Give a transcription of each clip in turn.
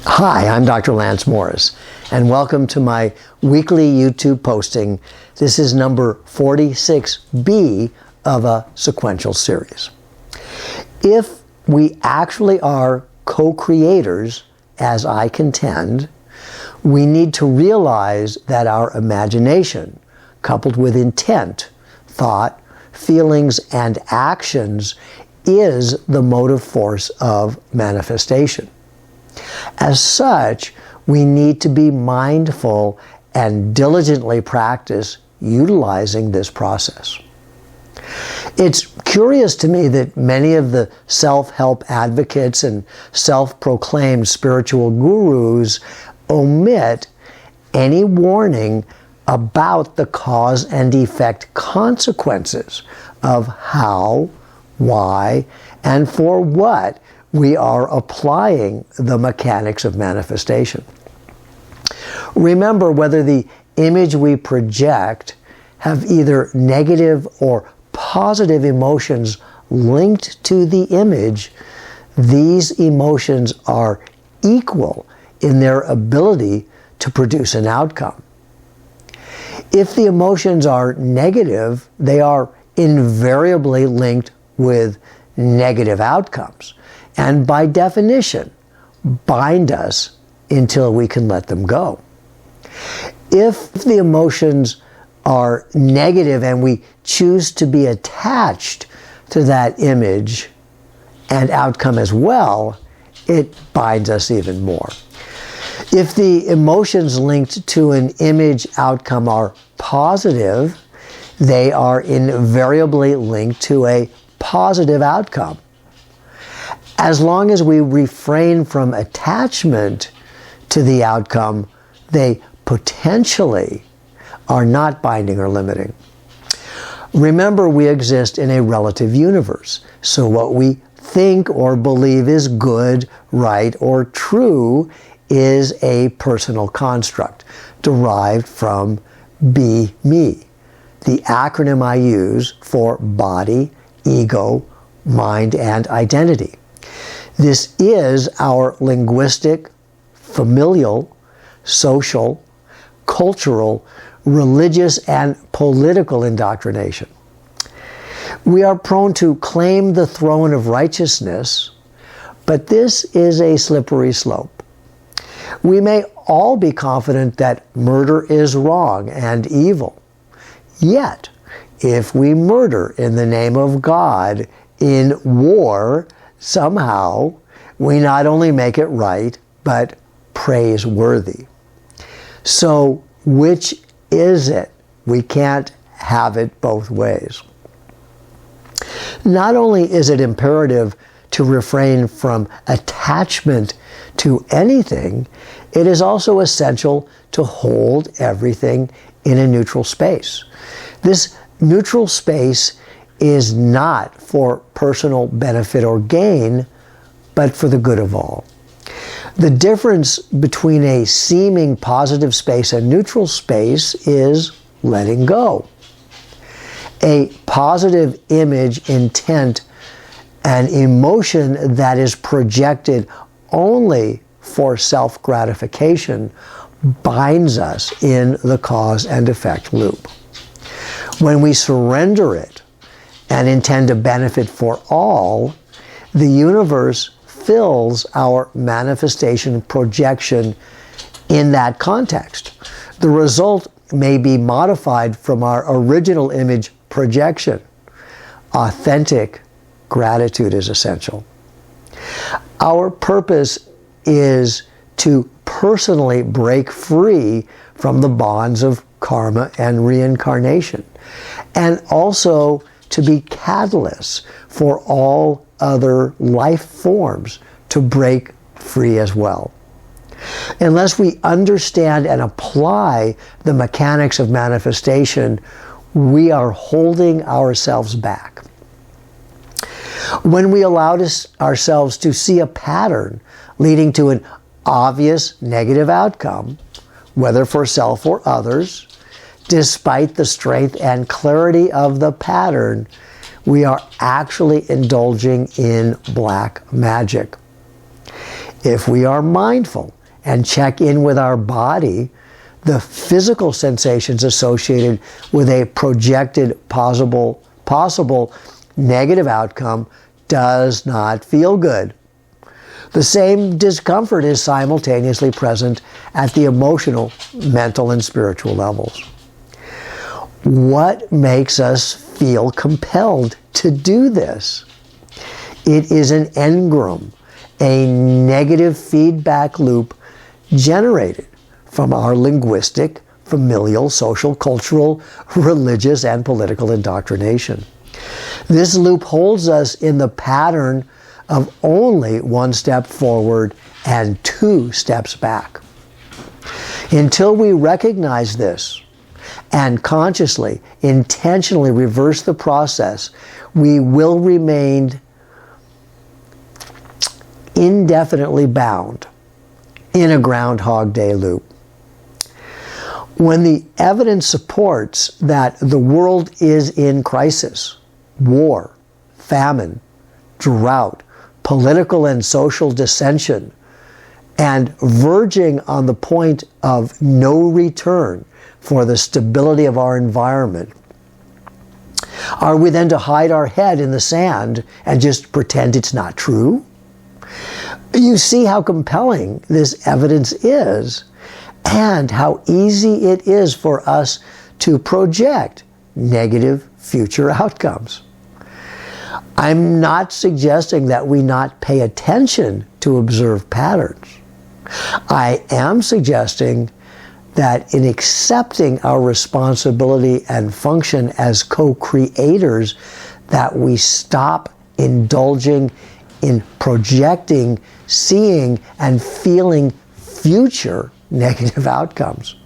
Hi, I'm Dr. Lance Morris, and welcome to my weekly YouTube posting. This is number 46B of a sequential series. If we actually are co-creators, as I contend, we need to realize that our imagination, coupled with intent, thought, feelings, and actions, is the motive force of manifestation. As such, we need to be mindful and diligently practice utilizing this process. It's curious to me that many of the self-help advocates and self-proclaimed spiritual gurus omit any warning about the cause and effect consequences of how, why, and for what we are applying the mechanics of manifestation. Remember, whether the image we project have either negative or positive emotions linked to the image, these emotions are equal in their ability to produce an outcome. If the emotions are negative, they are invariably linked with negative outcomes, and by definition, bind us until we can let them go. If the emotions are negative and we choose to be attached to that image and outcome as well, it binds us even more. If the emotions linked to an image outcome are positive, they are invariably linked to a positive outcome. As long as we refrain from attachment to the outcome, they potentially are not binding or limiting. Remember, we exist in a relative universe, so what we think or believe is good, right, or true is a personal construct derived from be me, the acronym I use for body, ego, mind, and identity. This is our linguistic, familial, social, cultural, religious, and political indoctrination. We are prone to claim the throne of righteousness, but this is a slippery slope. We may all be confident that murder is wrong and evil. Yet, if we murder in the name of God in war, somehow we not only make it right, but praiseworthy. So, which is it? We can't have it both ways. Not only is it imperative to refrain from attachment to anything, it is also essential to hold everything in a neutral space. This neutral space is not for personal benefit or gain, but for the good of all. The difference between a seeming positive space and neutral space is letting go. A positive image, intent, and emotion that is projected only for self-gratification binds us in the cause and effect loop. When we surrender it and intend to benefit for all, the universe fills our manifestation projection in that context. The result may be modified from our original image projection. Authentic gratitude is essential. Our purpose is to personally break free from the bonds of karma and reincarnation, and also to be catalysts for all other life forms to break free as well. Unless we understand and apply the mechanics of manifestation, we are holding ourselves back. When we allow ourselves to see a pattern leading to an obvious negative outcome, whether for self or others, despite the strength and clarity of the pattern, we are actually indulging in black magic. If we are mindful and check in with our body, the physical sensations associated with a projected possible negative outcome does not feel good. The same discomfort is simultaneously present at the emotional, mental, and spiritual levels. What makes us feel compelled to do this? It is an engram, a negative feedback loop generated from our linguistic, familial, social, cultural, religious, and political indoctrination. This loop holds us in the pattern of only one step forward and two steps back. Until we recognize this and consciously, intentionally reverse the process, we will remain indefinitely bound in a Groundhog Day loop. When the evidence supports that the world is in crisis, war, famine, drought, political and social dissension, and verging on the point of no return for the stability of our environment, are we then to hide our head in the sand and just pretend it's not true? You see how compelling this evidence is, and how easy it is for us to project negative future outcomes. I'm not suggesting that we not pay attention to observe patterns. I am suggesting that in accepting our responsibility and function as co-creators, that we stop indulging in projecting, seeing, and feeling future negative outcomes.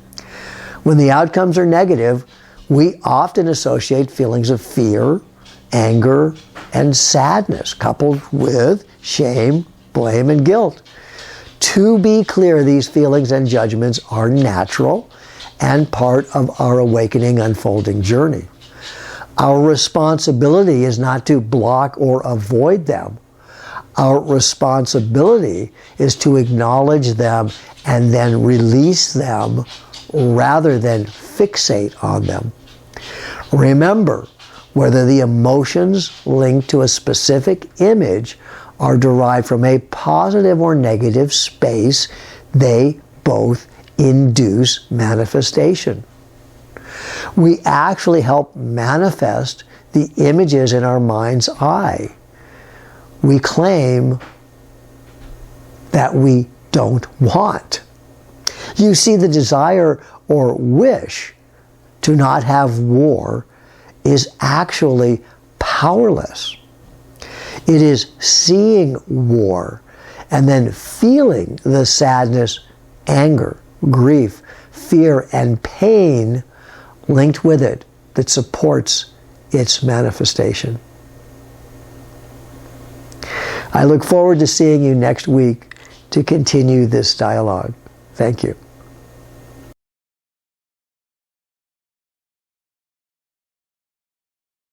When the outcomes are negative, we often associate feelings of fear, anger, and sadness, coupled with shame, blame, and guilt. To be clear, these feelings and judgments are natural and part of our awakening, unfolding journey. Our responsibility is not to block or avoid them. Our responsibility is to acknowledge them and then release them rather than fixate on them. Remember, whether the emotions linked to a specific image are derived from a positive or negative space, they both induce manifestation. We actually help manifest the images in our mind's eye. We claim that we don't want. You see, the desire or wish to not have war is actually powerless. It is seeing war and then feeling the sadness, anger, grief, fear, and pain linked with it that supports its manifestation. I look forward to seeing you next week to continue this dialogue. Thank you.